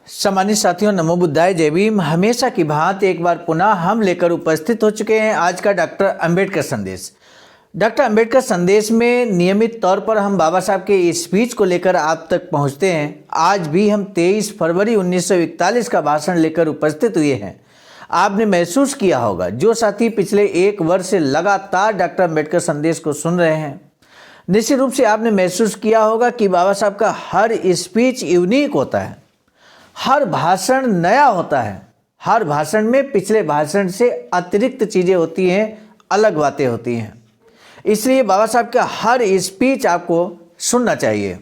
सम्मानित साथियों, नमो बुद्धाय, जय भीम। हमेशा की भांति एक बार पुनः हम लेकर उपस्थित हो चुके हैं आज का डॉक्टर अंबेडकर संदेश। डॉक्टर अंबेडकर संदेश में नियमित तौर पर हम बाबा साहब के स्पीच को लेकर आप तक पहुंचते हैं। आज भी हम 23 फरवरी 1941 का भाषण लेकर उपस्थित हुए हैं। आपने महसूस किया होगा, जो साथी पिछले एक वर्ष से लगातार डॉक्टर अंबेडकर संदेश को सुन रहे हैं, निश्चित रूप से आपने महसूस किया होगा कि बाबा साहब का हर स्पीच यूनिक होता है, हर भाषण नया होता है, हर भाषण में पिछले भाषण से अतिरिक्त चीज़ें होती हैं, अलग बातें होती हैं। इसलिए बाबा साहब का हर स्पीच आपको सुनना चाहिए।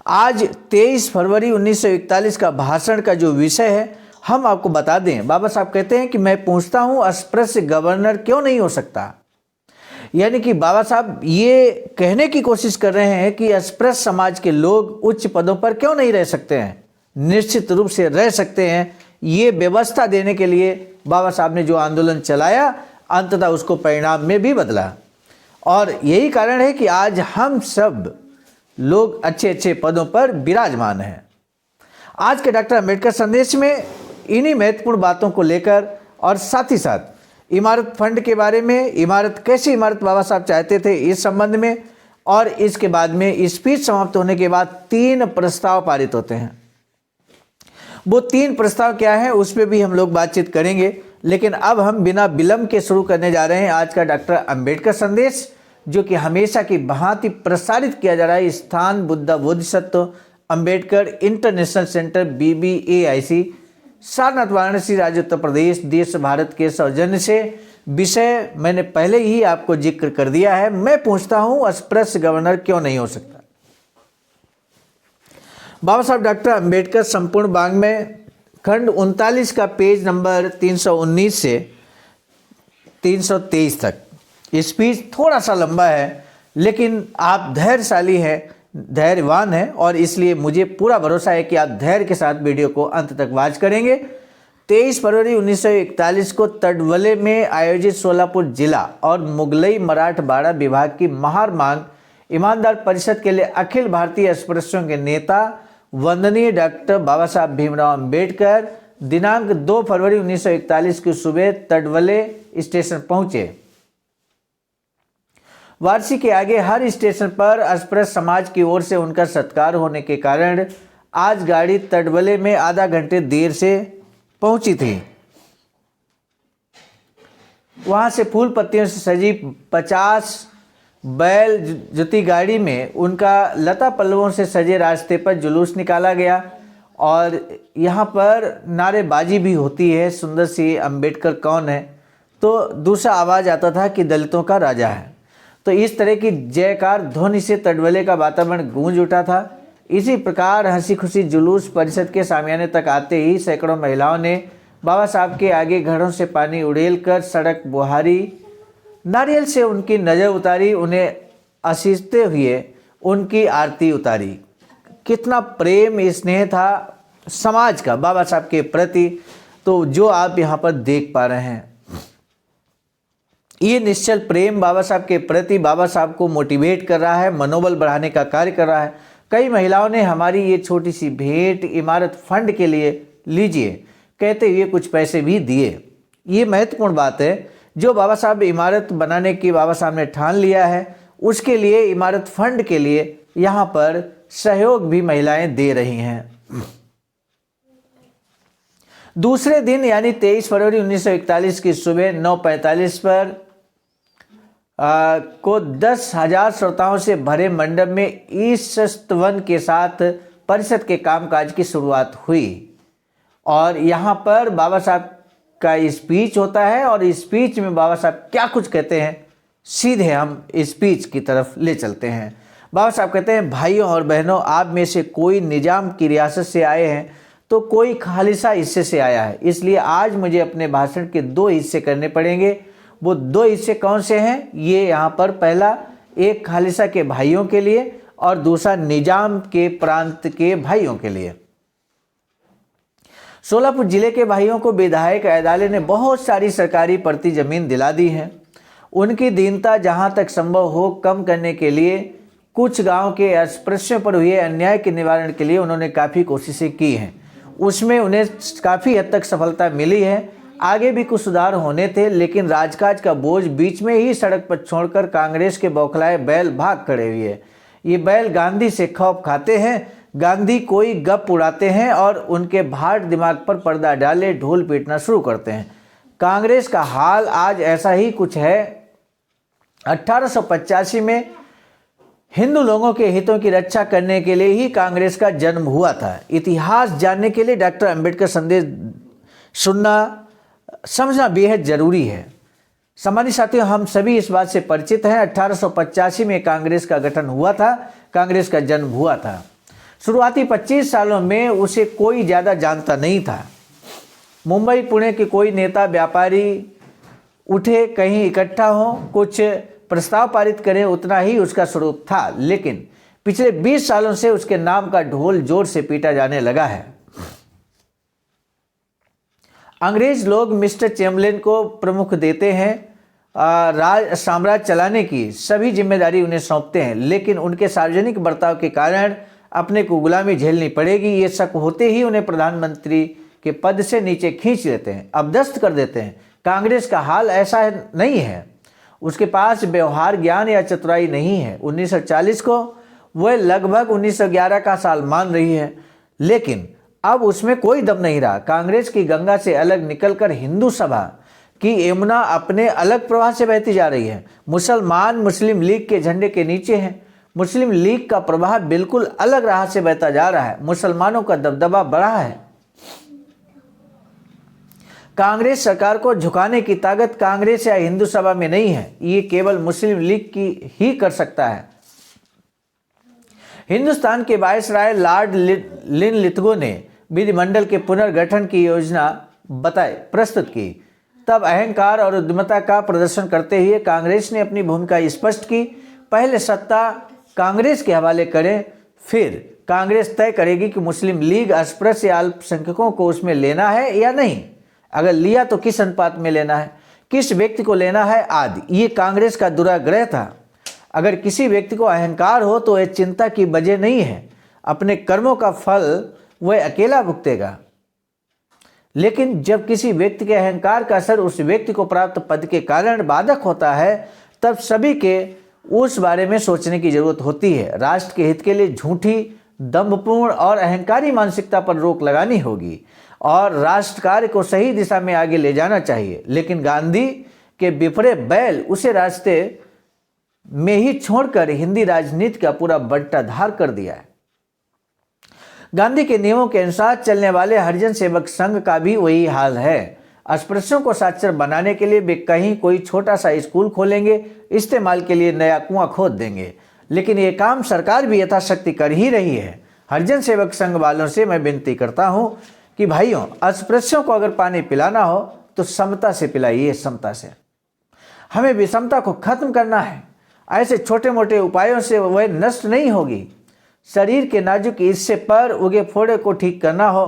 आज 23 फरवरी 1941 का भाषण का जो विषय है, हम आपको बता दें। बाबा साहब कहते हैं कि मैं पूछता हूँ, अस्पृश्य गवर्नर क्यों नहीं हो सकता। यानी कि बाबा साहब ये कहने की कोशिश कर रहे हैं कि अस्पृश्य समाज के लोग उच्च पदों पर क्यों नहीं रह सकते हैं। निश्चित रूप से रह सकते हैं। ये व्यवस्था देने के लिए बाबा साहब ने जो आंदोलन चलाया, अंततः उसको परिणाम में भी बदला। और यही कारण है कि आज हम सब लोग अच्छे अच्छे पदों पर विराजमान हैं। आज के डॉक्टर अंबेडकर संदेश में इन्हीं महत्वपूर्ण बातों को लेकर और साथ ही साथ इमारत फंड के बारे में, कैसी इमारत बाबा साहब चाहते थे इस संबंध में, और इसके बाद में स्पीच समाप्त होने के बाद 3 प्रस्ताव पारित होते हैं। वो 3 प्रस्ताव क्या है उस पर भी हम लोग बातचीत करेंगे। लेकिन अब हम बिना विलंब के शुरू करने जा रहे हैं आज का डॉक्टर अंबेडकर संदेश, जो कि हमेशा की भांति प्रसारित किया जा रहा है स्थान Buddha Bodhisattva Ambedkar international centre BBAIC, Sarnath, Varanasi, राज्य उत्तर प्रदेश, देश भारत के सौजन्य से। विषय मैंने पहले ही आपको जिक्र कर दिया है। मैं पूछता हूँ, अस्पृश्य गवर्नर क्यों नहीं हो सकता। बाबा साहब डॉक्टर अंबेडकर संपूर्ण वाङ्मय खंड 39 का पेज नंबर 319 से 323 तक। स्पीच थोड़ा सा लंबा है, लेकिन आप धैर्यशाली हैं, धैर्यवान हैं, और इसलिए मुझे पूरा भरोसा है कि आप धैर्य के साथ वीडियो को अंत तक वॉच करेंगे। 23 फरवरी 1941 को तडवले में आयोजित सोलापुर जिला और मुगलई मराठवाड़ा विभाग की महार मांग ईमानदार परिषद के लिए अखिल भारतीय अस्पृश्यों के नेता वंदनीय डॉक्टर बाबा साहब भीमराव अंबेडकर दिनांक 2 फरवरी 1941 की सुबह तडवले स्टेशन पहुंचे। वारसी के आगे हर स्टेशन पर अस्पृश्य समाज की ओर से उनका सत्कार होने के कारण आज गाड़ी तडवले में आधा घंटे देर से पहुंची थी। वहां से फूल पत्तियों से सजी 50 बैल जुती गाड़ी में उनका लता पल्लवों से सजे रास्ते पर जुलूस निकाला गया, और यहाँ पर नारेबाजी भी होती है, सुंदर सी अंबेडकर कौन है। तो दूसरा आवाज़ आता था कि दलितों का राजा है। तो इस तरह की जयकार ध्वनि से तडवले का वातावरण गूंज उठा था। इसी प्रकार हंसी खुशी जुलूस परिषद के सामियाने तक आते ही सैकड़ों महिलाओं ने बाबा साहब के आगे घड़ों से पानी उड़ेल कर सड़क बुहारी, नारियल से उनकी नज़र उतारी, उन्हें आशीषते हुए उनकी आरती उतारी। कितना प्रेम स्नेह था समाज का बाबा साहब के प्रति, तो जो आप यहाँ पर देख पा रहे हैं। ये निश्चल प्रेम बाबा साहब के प्रति बाबा साहब को मोटिवेट कर रहा है, मनोबल बढ़ाने का कार्य कर रहा है। कई महिलाओं ने हमारी ये छोटी सी भेंट इमारत फंड के लिए लीजिए कहते हुए कुछ पैसे भी दिए। ये महत्वपूर्ण बात है, जो बाबा साहब इमारत बनाने की बाबा साहब ने ठान लिया है, उसके लिए इमारत फंड के लिए यहाँ पर सहयोग भी महिलाएं दे रही हैं। दूसरे दिन यानी 23 फरवरी 1941 की सुबह 9:45 पर को 10,000 श्रोताओं से भरे मंडप में ईशस्तवन के साथ परिषद के कामकाज की शुरुआत हुई। और यहाँ पर बाबा साहब का स्पीच होता है, और स्पीच में बाबा साहब क्या कुछ कहते हैं, सीधे हम स्पीच की तरफ ले चलते हैं। बाबा साहब कहते हैं, भाइयों और बहनों, आप में से कोई निजाम की रियासत से आए हैं तो कोई खालिसा हिस्से से आया है। इसलिए आज मुझे अपने भाषण के 2 हिस्से करने पड़ेंगे। वो 2 हिस्से कौन से हैं? ये यहाँ पर पहला एक खालिसा के भाइयों के लिए और दूसरा निजाम के प्रांत के भाइयों के लिए। सोलापुर जिले के भाइयों को विधायक अदालत ने बहुत सारी सरकारी पड़ती जमीन दिला दी है। उनकी दीनता जहाँ तक संभव हो कम करने के लिए कुछ गांव के अस्पृश्यों पर हुए अन्याय के निवारण के लिए उन्होंने काफ़ी कोशिशें की हैं। उसमें उन्हें काफ़ी हद तक सफलता मिली है। आगे भी कुछ सुधार होने थे, लेकिन राजकाज का बोझ बीच में ही सड़क पर छोड़कर कांग्रेस के बौखलाए बैल भाग खड़े हुए। ये बैल गांधी से खौफ खाते हैं। गांधी कोई गप उड़ाते हैं और उनके भाट दिमाग पर पर्दा डाले ढोल पीटना शुरू करते हैं। कांग्रेस का हाल आज ऐसा ही कुछ है। 1885 में हिंदू लोगों के हितों की रक्षा करने के लिए ही कांग्रेस का जन्म हुआ था। इतिहास जानने के लिए डॉक्टर अंबेडकर संदेश सुनना समझना बेहद जरूरी है। सम्मानित साथियों, हम सभी इस बात से परिचित हैं, 1885 में कांग्रेस का गठन हुआ था, कांग्रेस का जन्म हुआ था। शुरुआती 25 सालों में उसे कोई ज़्यादा जानता नहीं था। मुंबई पुणे के कोई नेता व्यापारी उठे, कहीं इकट्ठा हों, कुछ प्रस्ताव पारित करें, उतना ही उसका स्वरूप था। लेकिन पिछले 20 सालों से उसके नाम का ढोल जोर से पीटा जाने लगा है। अंग्रेज लोग मिस्टर चैम्बरलेन को प्रमुख देते हैं, राज साम्राज्य चलाने की सभी जिम्मेदारी उन्हें सौंपते हैं, लेकिन उनके सार्वजनिक बर्ताव के कारण अपने को गुलामी झेलनी पड़ेगी, ये शक होते ही उन्हें प्रधानमंत्री के पद से नीचे खींच लेते हैं, अपदस्थ कर देते हैं। कांग्रेस का हाल ऐसा नहीं है, उसके पास व्यवहार ज्ञान या चतुराई नहीं है। 1940 को वह लगभग 1911 का साल मान रही है, लेकिन अब उसमें कोई दम नहीं रहा। कांग्रेस की गंगा से अलग निकलकर हिंदू सभा की यमुना अपने अलग प्रवाह से बहती जा रही है। मुसलमान मुस्लिम लीग के झंडे के नीचे हैं। मुस्लिम लीग का प्रवाह बिल्कुल अलग राह से बहता जा रहा है। मुसलमानों का दबदबा बढ़ा है। कांग्रेस सरकार को झुकाने की ताकत कांग्रेस या हिंदू सभा में नहीं है, ये केवल मुस्लिम लीग की ही कर सकता है। हिंदुस्तान के वायसराय लॉर्ड लिनलिथगो ने विधिमंडल के पुनर्गठन की योजना प्रस्तुत की। तब अहंकार और उद्यमता का प्रदर्शन करते हुए कांग्रेस ने अपनी भूमिका स्पष्ट की। पहले सत्ता कांग्रेस के हवाले करें, फिर कांग्रेस तय करेगी कि मुस्लिम लीग अस्पृश्य या अल्पसंख्यकों को उसमें लेना है या नहीं, अगर लिया तो किस अनुपात में लेना है, किस व्यक्ति को लेना है आदि। ये कांग्रेस का दुराग्रह था। अगर किसी व्यक्ति को अहंकार हो तो यह चिंता की वजह नहीं है, अपने कर्मों का फल वह अकेला भुगतेगा। लेकिन जब किसी व्यक्ति के अहंकार का असर उस व्यक्ति को प्राप्त पद के कारण बाधक होता है, तब सभी के उस बारे में सोचने की जरूरत होती है। राष्ट्र के हित के लिए झूठी, दंभपूर्ण और अहंकारी मानसिकता पर रोक लगानी होगी और राष्ट्र कार्य को सही दिशा में आगे ले जाना चाहिए। लेकिन गांधी के बिफरे बैल उसे रास्ते में ही छोड़कर हिंदी राजनीति का पूरा बंटाधार कर दिया है। गांधी के नियमों के अनुसार चलने वाले हरिजन सेवक संघ का भी वही हाल है। अस्पृश्यों को साक्षर बनाने के लिए वे कहीं कोई छोटा सा स्कूल खोलेंगे, इस्तेमाल के लिए नया कुआं खोद देंगे, लेकिन ये काम सरकार भी यथाशक्ति कर ही रही है। हरिजन सेवक संघ वालों से मैं विनती करता हूं कि भाइयों, अस्पृश्यों को अगर पानी पिलाना हो तो समता से पिलाइए, समता से। हमें विषमता को खत्म करना है। ऐसे छोटे मोटे उपायों से वह नष्ट नहीं होगी। शरीर के नाजुक हिस्से पर उगे फोड़े को ठीक करना हो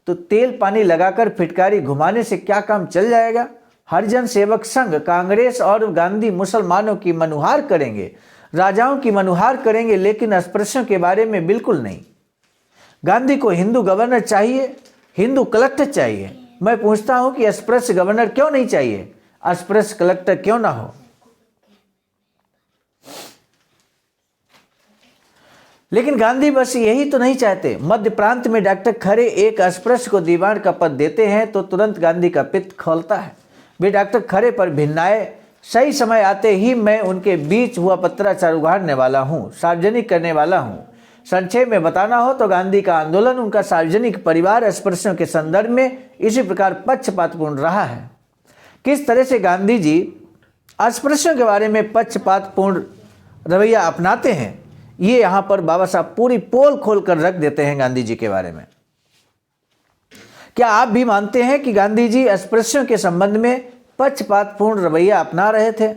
तो तेल पानी लगाकर फिटकारी घुमाने से क्या काम चल जाएगा। हरिजन सेवक संघ कांग्रेस और गांधी मुसलमानों की मनुहार करेंगे, राजाओं की मनुहार करेंगे, लेकिन अस्पृश्यों के बारे में बिल्कुल नहीं। गांधी को हिंदू गवर्नर चाहिए, हिंदू कलेक्टर चाहिए। मैं पूछता हूं कि अस्पृश्य गवर्नर क्यों नहीं चाहिए, अस्पृश्य कलेक्टर क्यों ना हो। लेकिन गांधी बस यही तो नहीं चाहते। मध्य प्रांत में डॉक्टर खरे एक अस्पृश्य को दीवान का पद देते हैं तो तुरंत गांधी का पित्त खोलता है। वे डॉक्टर खरे पर भिन्नाए। सही समय आते ही मैं उनके बीच हुआ पत्राचार उगाड़ने वाला हूँ, सार्वजनिक करने वाला हूँ। संक्षेप में बताना हो तो गांधी का आंदोलन, उनका सार्वजनिक परिवार अस्पृश्यों के संदर्भ में इसी प्रकार पक्षपातपूर्ण रहा है। किस तरह से गांधी जी अस्पृश्यों के बारे में पक्षपातपूर्ण रवैया अपनाते हैं, ये यहाँ पर बाबा साहब पूरी पोल खोल कर रख देते हैं गांधी जी के बारे में। क्या आप भी मानते हैं कि गांधी जी अस्पृश्यों के संबंध में पक्षपातपूर्ण रवैया अपना रहे थे?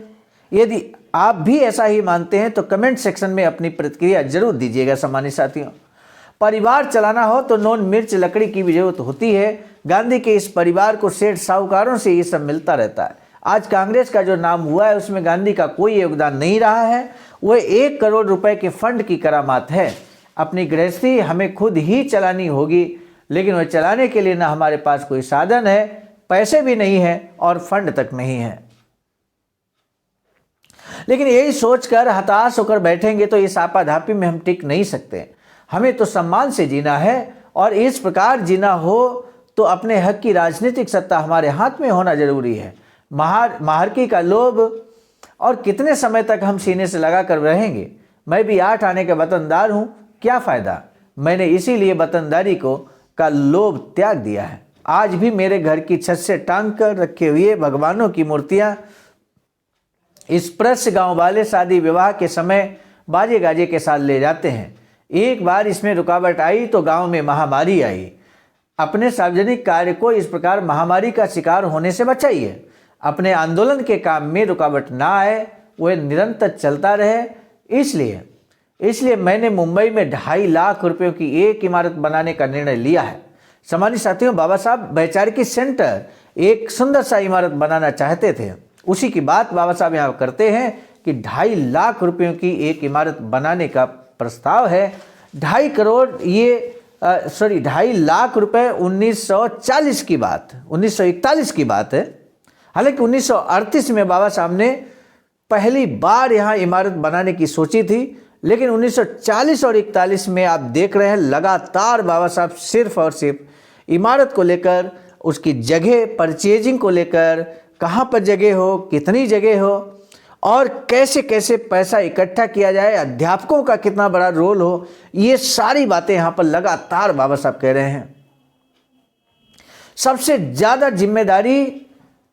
यदि आप भी ऐसा ही मानते हैं तो कमेंट सेक्शन में अपनी प्रतिक्रिया जरूर दीजिएगा। सम्मानित साथियों, परिवार चलाना हो तो नून मिर्च लकड़ी की भी जरूरत होती है। गांधी के इस परिवार को सेठ साहूकारों से ये सब मिलता रहता है। आज कांग्रेस का जो नाम हुआ है उसमें गांधी का कोई योगदान नहीं रहा है। वह 1 करोड़ रुपए के फंड की करामात है। अपनी गृहस्थी हमें खुद ही चलानी होगी, लेकिन वह चलाने के लिए ना हमारे पास कोई साधन है, पैसे भी नहीं है और फंड तक नहीं है। लेकिन यही सोचकर हताश होकर बैठेंगे तो इस आपाधापी में हम टिक नहीं सकते। हमें तो सम्मान से जीना है और इस प्रकार जीना हो तो अपने हक की राजनीतिक सत्ता हमारे हाथ में होना जरूरी है। महारकी का लोभ और कितने समय तक हम सीने से लगा कर रहेंगे। मैं भी 8 आने का वतनदार हूँ, क्या फ़ायदा। मैंने इसीलिए वतनदारी का लोभ त्याग दिया है। आज भी मेरे घर की छत से टांग कर रखे हुए भगवानों की मूर्तियाँ इस प्रश गाँव वाले शादी विवाह के समय बाजे गाजे के साथ ले जाते हैं। एक बार इसमें रुकावट आई तो गांव में महामारी आई। अपने सार्वजनिक कार्य को इस प्रकार महामारी का शिकार होने से बचाइए। अपने आंदोलन के काम में रुकावट ना आए, वह निरंतर चलता रहे। इसलिए मैंने मुंबई में 2.5 लाख रुपयों की एक इमारत बनाने का निर्णय लिया है। सम्मानित साथियों, बाबा साहब वैचारिकी सेंटर एक सुंदर सा इमारत बनाना चाहते थे। उसी की बात बाबा साहब यहाँ करते हैं कि 2.5 लाख रुपयों की एक इमारत बनाने का प्रस्ताव है। 2.5 लाख रुपए 1941 की बात है। हालांकि 1938 में बाबा साहब ने पहली बार यहाँ इमारत बनाने की सोची थी, लेकिन 1940 और 41 में आप देख रहे हैं लगातार बाबा साहब सिर्फ और सिर्फ इमारत को लेकर, उसकी जगह परचेजिंग को लेकर, कहाँ पर जगह हो, कितनी जगह हो और कैसे कैसे पैसा इकट्ठा किया जाए, अध्यापकों का कितना बड़ा रोल हो, ये सारी बातें यहाँ पर लगातार बाबा साहब कह रहे हैं। सबसे ज़्यादा जिम्मेदारी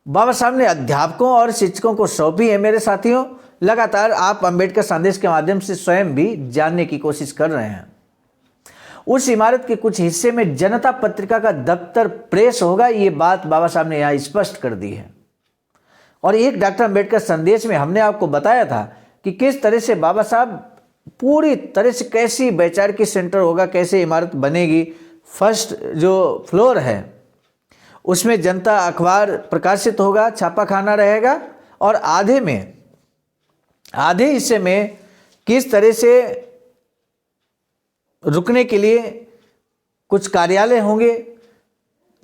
बाबा साहब ने अध्यापकों और शिक्षकों को सौंपी है। मेरे साथियों, लगातार आप अंबेडकर संदेश के माध्यम से स्वयं भी जानने की कोशिश कर रहे हैं। उस इमारत के कुछ हिस्से में जनता पत्रिका का दफ्तर प्रेस होगा, ये बात बाबा साहब ने यहाँ स्पष्ट कर दी है। और एक डॉक्टर अंबेडकर संदेश में हमने आपको बताया था कि किस तरह से बाबा साहब पूरी तरह से कैसी वैचारिकी सेंटर होगा, कैसे इमारत बनेगी। फर्स्ट जो फ्लोर है उसमें जनता अखबार प्रकाशित होगा, छापाखाना रहेगा और आधे हिस्से में किस तरह से रुकने के लिए कुछ कार्यालय होंगे,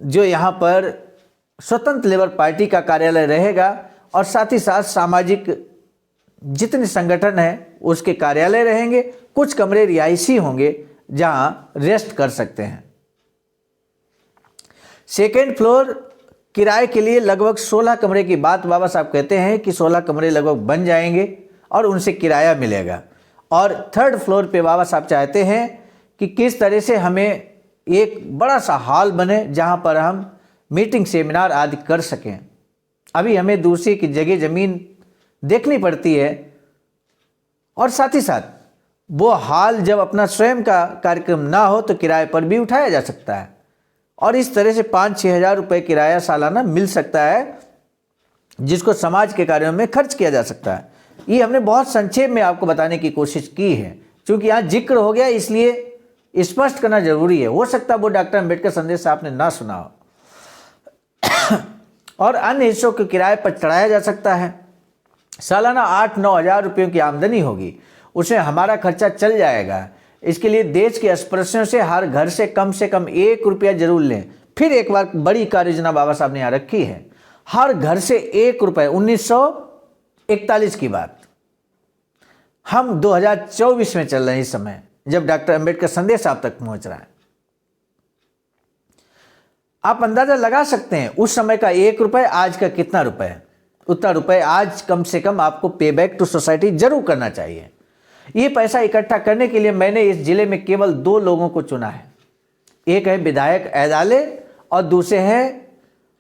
जो यहाँ पर स्वतंत्र लेबर पार्टी का कार्यालय रहेगा और साथ ही साथ सामाजिक जितने संगठन हैं उसके कार्यालय रहेंगे। कुछ कमरे रिहायशी होंगे जहाँ रेस्ट कर सकते हैं। सेकेंड फ्लोर किराए के लिए लगभग 16 कमरे की बात बाबा साहब कहते हैं कि 16 कमरे लगभग बन जाएंगे और उनसे किराया मिलेगा। और थर्ड फ्लोर पे बाबा साहब चाहते हैं कि किस तरह से हमें एक बड़ा सा हॉल बने जहाँ पर हम मीटिंग सेमिनार आदि कर सकें। अभी हमें दूसरे की जगह ज़मीन देखनी पड़ती है और साथ ही साथ वो हॉल जब अपना स्वयं का कार्यक्रम ना हो तो किराए पर भी उठाया जा सकता है और इस तरह से 5-6 हज़ार रुपये किराया सालाना मिल सकता है, जिसको समाज के कार्यों में खर्च किया जा सकता है। ये हमने बहुत संक्षेप में आपको बताने की कोशिश की है, क्योंकि यहाँ जिक्र हो गया इसलिए स्पष्ट करना जरूरी है। हो सकता है वो डॉक्टर अंबेडकर संदेश आपने ना सुना हो। और अन्य हिस्सों के किराए पर चढ़ाया जा सकता है। सालाना 8-9 हज़ार रुपयों की आमदनी होगी, उसमें हमारा खर्चा चल जाएगा। इसके लिए देश के स्पर्शों से हर घर से कम 1 रुपया जरूर लें। फिर एक बार बड़ी कार्य योजना बाबा साहब ने यहाँ रखी है, हर घर से 1 रुपये। 1941 की बात, हम 2024 में चल रहे हैं इस समय, जब डॉक्टर अंबेडकर संदेश आप तक पहुंच रहा है। आप अंदाजा लगा सकते हैं उस समय का 1 रुपये आज का कितना रुपए है। उतना रुपए आज कम से कम आपको पे बैक टू सोसाइटी जरूर करना चाहिए। ये पैसा इकट्ठा करने के लिए मैंने इस जिले में केवल 2 लोगों को चुना है। एक है विधायक ऐदाले और दूसरे हैं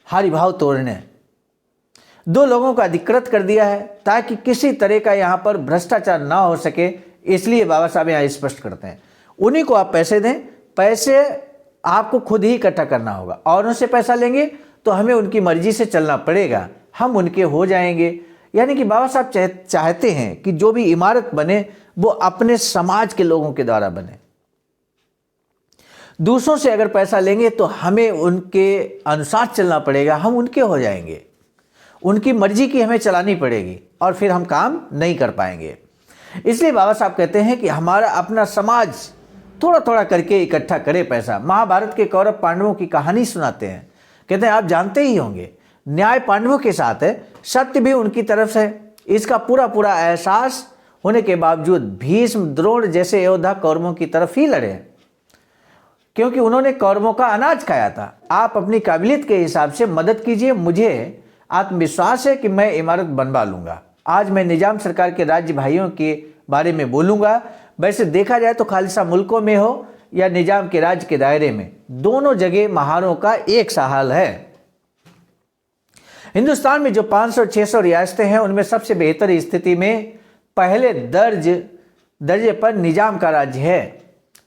हरिभाव तोरने। 2 लोगों को अधिकृत कर दिया है ताकि किसी तरह का यहाँ पर भ्रष्टाचार ना हो सके। इसलिए बाबा साहब यहाँ स्पष्ट करते हैं, उन्हीं को आप पैसे दें। पैसे आपको खुद ही इकट्ठा करना होगा। और उनसे पैसा लेंगे तो हमें उनकी मर्जी से चलना पड़ेगा, हम उनके हो जाएंगे। यानी कि बाबा साहब चाहते हैं कि जो भी इमारत बने वो अपने समाज के लोगों के द्वारा बने। दूसरों से अगर पैसा लेंगे तो हमें उनके अनुसार चलना पड़ेगा, हम उनके हो जाएंगे। उनकी मर्जी की हमें चलानी पड़ेगी और फिर हम काम नहीं कर पाएंगे। इसलिए बाबा साहब कहते हैं कि हमारा अपना समाज थोड़ा थोड़ा करके इकट्ठा करे पैसा। महाभारत के कौरव पांडवों की कहानी सुनाते हैं, कहते हैं आप जानते ही होंगे, न्याय पांडवों के साथ है, सत्य भी उनकी तरफ से है। इसका पूरा पूरा एहसास होने के बावजूद भीष्म द्रोण जैसे योद्धा कौरवों की तरफ ही लड़े, क्योंकि उन्होंने कौरवों का अनाज खाया था। आप अपनी काबिलियत के हिसाब से मदद कीजिए, मुझे आत्मविश्वास है कि मैं इमारत बनवा लूंगा। आज मैं निजाम सरकार के राज्य भाइयों के बारे में बोलूंगा। वैसे देखा जाए तो खालिसा मुल्कों में हो या निजाम के राज्य के दायरे में, दोनों जगह महारों का एक सा हाल है। हिंदुस्तान में जो 500-600 रियासतें हैं, उनमें सबसे बेहतर स्थिति में पहले दर्जे पर निजाम का राज्य है।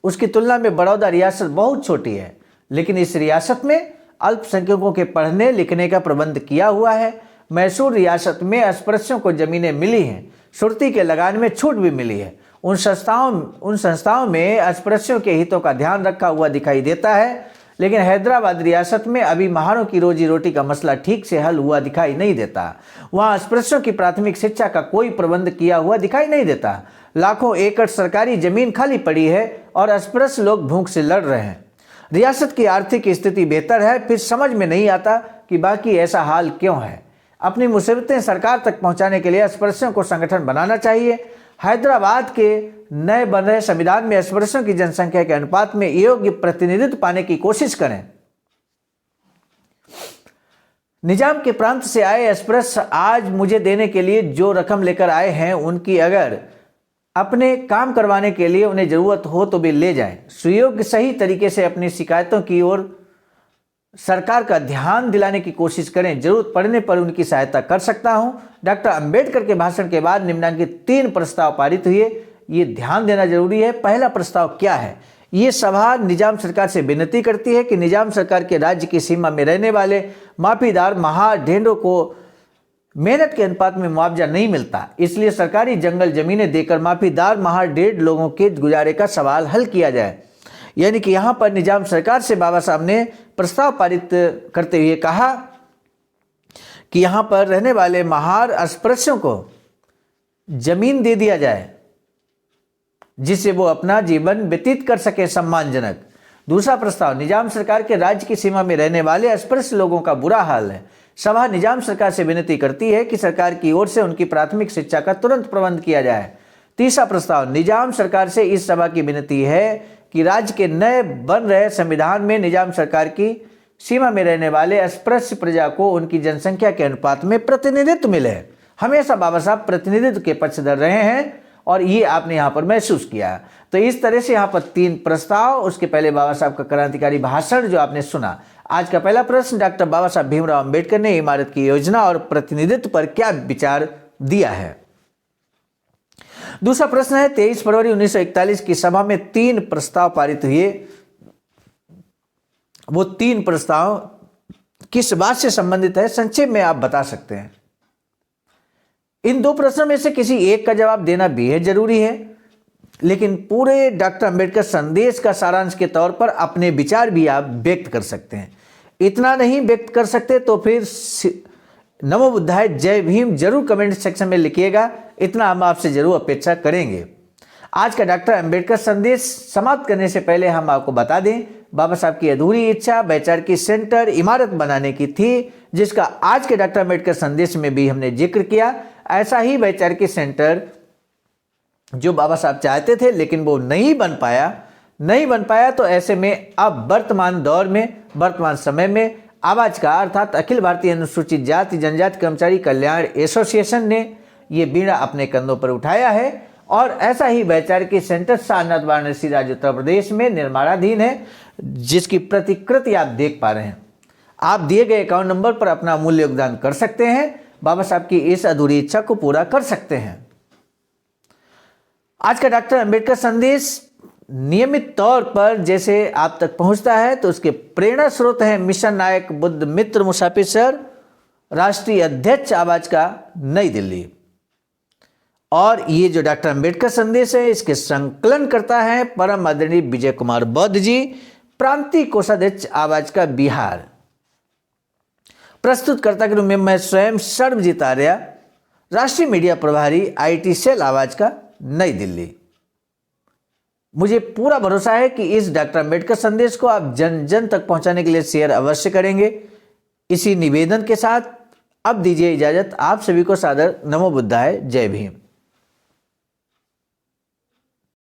उसकी तुलना में बड़ौदा रियासत बहुत छोटी है, लेकिन इस रियासत में अल्पसंख्यकों के पढ़ने लिखने का प्रबंध किया हुआ है। मैसूर रियासत में अस्पृश्यों को जमीनें मिली हैं, सुरती के लगान में छूट भी मिली है। उन संस्थाओं में अस्पृश्यों के हितों का ध्यान रखा हुआ दिखाई देता है, लेकिन हैदराबाद रियासत में अभी महारों की रोजी रोटी का मसला ठीक से हल हुआ दिखाई नहीं देता। वहाँ अस्पृश्यों की प्राथमिक शिक्षा का कोई प्रबंध किया हुआ दिखाई नहीं देता। लाखों एकड़ सरकारी जमीन खाली पड़ी है और अस्पृश्य लोग भूख से लड़ रहे हैं। रियासत की आर्थिक स्थिति बेहतर है, फिर समझ में नहीं आता कि बाकी ऐसा हाल क्यों है। अपनी मुसीबतें सरकार तक पहुंचाने के लिए अस्पृश्यों को संगठन बनाना चाहिए। हैदराबाद के नए बन रहे संविधान में अस्पृश्यों की जनसंख्या के अनुपात में योग्य प्रतिनिधित्व पाने की कोशिश करें। निजाम के प्रांत से आए अस्पृश्य आज मुझे देने के लिए जो रकम लेकर आए हैं, उनकी अगर अपने काम करवाने के लिए उन्हें जरूरत हो तो भी ले जाएं। सुयोग्य सही तरीके से अपनी शिकायतों की ओर सरकार का ध्यान दिलाने की कोशिश करें। जरूरत पड़ने पर उनकी सहायता कर सकता हूं। डॉक्टर अंबेडकर के भाषण के बाद निम्नलिखित 3 प्रस्ताव पारित हुए, ये ध्यान देना जरूरी है। पहला प्रस्ताव क्या है? ये सभा निजाम सरकार से विनती करती है कि निजाम सरकार के राज्य की सीमा में रहने वाले माफीदार महार ढेंडों को मेहनत के अनुपात में मुआवजा नहीं मिलता, इसलिए सरकारी जंगल जमीनें देकर माफीदार महार ढेर लोगों के गुजारे का सवाल हल किया जाए। यानी कि यहाँ पर निजाम सरकार से बाबा साहब ने प्रस्ताव पारित करते हुए कहा कि यहाँ पर रहने वाले महार अस्पृश्यों को जमीन दे दिया जाए, जिससे वो अपना जीवन व्यतीत कर सके सम्मानजनक। दूसरा प्रस्ताव, निजाम सरकार के राज्य की सीमा में रहने वाले अस्पृश्य लोगों का बुरा हाल है। सभा निजाम सरकार से विनती करती है कि सरकार की ओर से उनकी प्राथमिक शिक्षा का तुरंत प्रबंध किया जाए। तीसरा प्रस्ताव, निजाम सरकार से इस सभा की विनती है कि राज्य के नए बन रहे संविधान में निजाम सरकार की सीमा में रहने वाले अस्पृश्य प्रजा को उनकी जनसंख्या के अनुपात में प्रतिनिधित्व मिले। हमेशा बाबा साहब प्रतिनिधित्व के पक्षधर रहे हैं और ये आपने यहाँ पर महसूस किया। तो इस तरह से यहाँ पर 3 प्रस्ताव, उसके पहले बाबा साहब का क्रांतिकारी भाषण जो आपने सुना। आज का पहला प्रश्न, डॉक्टर बाबा साहब भीमराव अंबेडकर ने इमारत की योजना और प्रतिनिधित्व पर क्या विचार दिया है। दूसरा प्रश्न है, 23 फरवरी 1941 की सभा में 3 प्रस्ताव पारित हुए। वो 3 प्रस्ताव किस बात से संबंधित है, संक्षेप में आप बता सकते हैं। इन 2 प्रश्नों में से किसी एक का जवाब देना बेहद जरूरी है, लेकिन पूरे डॉक्टर अंबेडकर संदेश का सारांश के तौर पर अपने विचार भी आप व्यक्त कर सकते हैं। इतना नहीं व्यक्त कर सकते तो फिर नमो बुद्धाय जय भीम जरूर कमेंट सेक्शन में लिखिएगा, इतना हम आपसे जरूर अपेक्षा करेंगे। आज का डॉक्टर अंबेडकर संदेश समाप्त करने से पहले हम आपको बता दें, बाबा साहब की अधूरी इच्छा वैचारिक सेंटर इमारत बनाने की थी, जिसका आज के डॉक्टर अंबेडकर संदेश में भी हमने जिक्र किया। ऐसा ही वैचारिक सेंटर जो बाबा साहब चाहते थे, लेकिन वो नहीं बन पाया। तो ऐसे में अब वर्तमान दौर में, वर्तमान समय में आवाज का अर्थात अखिल भारतीय अनुसूचित जाति जनजाति कर्मचारी कल्याण एसोसिएशन ने ये बीड़ा अपने कंधों पर उठाया है और ऐसा ही वैचारिक सेंटर सारनाथ वाराणसी राज्य उत्तर प्रदेश में निर्माणाधीन है, जिसकी प्रतिकृति आप देख पा रहे हैं। आप दिए गए अकाउंट नंबर पर अपना अमूल्य योगदान कर सकते हैं, बाबा साहब की इस अधूरी इच्छा को पूरा कर सकते हैं। आज का डॉक्टर अंबेडकर संदेश नियमित तौर पर जैसे आप तक पहुंचता है, तो उसके प्रेरणा स्रोत हैं मिशन नायक बुद्ध मित्र मुसाफिर सर, राष्ट्रीय अध्यक्ष आवाज का नई दिल्ली। और ये जो डॉक्टर अंबेडकर संदेश है, इसके संकलन करता है परम आदरणीय विजय कुमार बौद्ध जी, प्रांतीय कोषाध्यक्ष आवाज का बिहार। प्रस्तुतकर्ता के रूप में मैं स्वयं सर्वजीत आर्य, राष्ट्रीय मीडिया प्रभारी IT सेल आवाज का नई दिल्ली। मुझे पूरा भरोसा है कि इस डॉक्टर अम्बेडकर संदेश को आप जन जन तक पहुंचाने के लिए शेयर अवश्य करेंगे। इसी निवेदन के साथ अब दीजिए इजाजत। आप सभी को सादर नमो बुद्धाय, जय भीम।